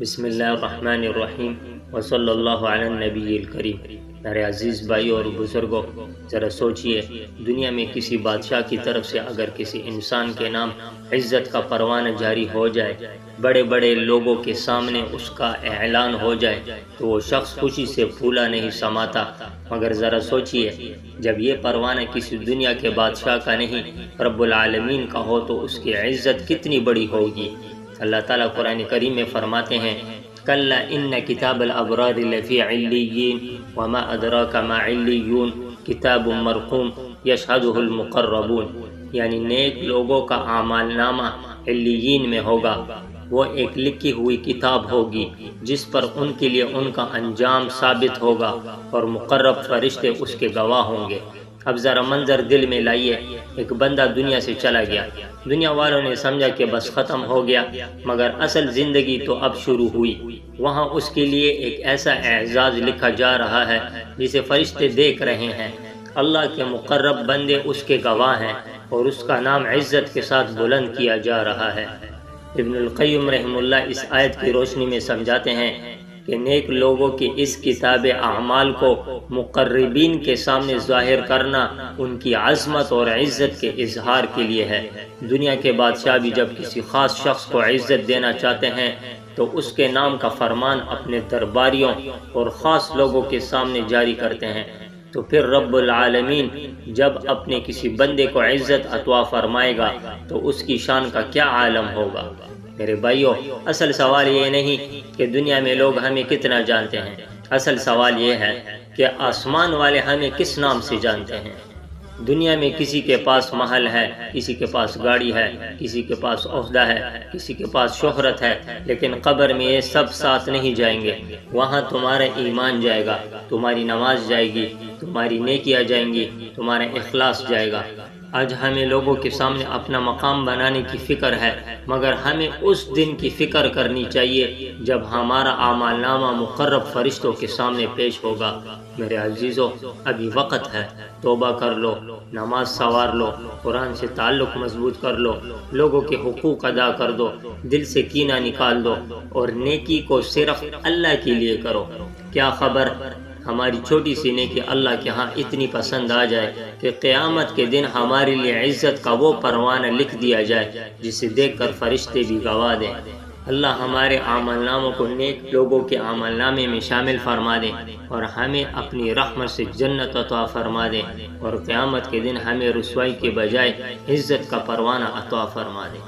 بسم اللہ الرحمن الرحیم وصلی اللہ علی النبی الکریم۔ میرے عزیز بھائی اور بزرگوں، ذرا سوچئے، دنیا میں کسی بادشاہ کی طرف سے اگر کسی انسان کے نام عزت کا پروانہ جاری ہو جائے، بڑے بڑے لوگوں کے سامنے اس کا اعلان ہو جائے، تو وہ شخص خوشی سے پھولا نہیں سماتا۔ مگر ذرا سوچئے، جب یہ پروانہ کسی دنیا کے بادشاہ کا نہیں، رب العالمین کا ہو تو اس کی عزت کتنی بڑی ہوگی۔ اللہ تعالیٰ قرآن کریم میں فرماتے ہیں، کلا ان کتاب الابرار لفی علیین وما ادراک ما علیون کتاب مرقوم یشہدہ المقربون، یعنی نیک لوگوں کا اعمال نامہ علیین میں ہوگا، وہ ایک لکھی ہوئی کتاب ہوگی جس پر ان کے لیے ان کا انجام ثابت ہوگا اور مقرب فرشتے اس کے گواہ ہوں گے۔ اب ذرا منظر دل میں لائیے، ایک بندہ دنیا سے چلا گیا، دنیا والوں نے سمجھا کہ بس ختم ہو گیا، مگر اصل زندگی تو اب شروع ہوئی۔ وہاں اس کے لیے ایک ایسا اعزاز لکھا جا رہا ہے جسے فرشتے دیکھ رہے ہیں، اللہ کے مقرب بندے اس کے گواہ ہیں، اور اس کا نام عزت کے ساتھ بلند کیا جا رہا ہے۔ ابن القیم رحمہ اللہ اس آیت کی روشنی میں سمجھاتے ہیں کہ نیک لوگوں کی اس کتاب اعمال کو مقربین کے سامنے ظاہر کرنا ان کی عظمت اور عزت کے اظہار کے لیے ہے۔ دنیا کے بادشاہ بھی جب کسی خاص شخص کو عزت دینا چاہتے ہیں تو اس کے نام کا فرمان اپنے درباریوں اور خاص لوگوں کے سامنے جاری کرتے ہیں، تو پھر رب العالمین جب اپنے کسی بندے کو عزت عطا فرمائے گا تو اس کی شان کا کیا عالم ہوگا۔ میرے بھائیوں، اصل سوال یہ نہیں کہ دنیا میں لوگ ہمیں کتنا جانتے ہیں، اصل سوال یہ ہے کہ آسمان والے ہمیں کس نام سے جانتے ہیں۔ دنیا میں کسی کے پاس محل ہے، کسی کے پاس گاڑی ہے، کسی کے پاس عہدہ ہے، کسی کے پاس شہرت ہے، لیکن قبر میں یہ سب ساتھ نہیں جائیں گے۔ وہاں تمہارا ایمان جائے گا، تمہاری نماز جائے گی، تمہاری نیکیاں جائیں گی، تمہارا اخلاص جائے گا۔ آج ہمیں لوگوں کے سامنے اپنا مقام بنانے کی فکر ہے، مگر ہمیں اس دن کی فکر کرنی چاہیے جب ہمارا اعمال نامہ مقرب فرشتوں کے سامنے پیش ہوگا۔ میرے عزیزو، ابھی وقت ہے، توبہ کر لو، نماز سنوار لو، قرآن سے تعلق مضبوط کر لو، لوگوں کے حقوق ادا کر دو، دل سے کینہ نکال دو، اور نیکی کو صرف اللہ کے لیے کرو۔ کیا خبر ہماری چھوٹی سی نیکی اللہ کے ہاں اتنی پسند آ جائے کہ قیامت کے دن ہمارے لیے عزت کا وہ پروانہ لکھ دیا جائے جسے دیکھ کر فرشتے بھی گواہ دیں۔ اللہ ہمارے اعمال ناموں کو نیک لوگوں کے اعمال نامے میں شامل فرما دے، اور ہمیں اپنی رحمت سے جنت عطا فرما دے، اور قیامت کے دن ہمیں رسوائی کے بجائے عزت کا پروانہ عطا فرما دے۔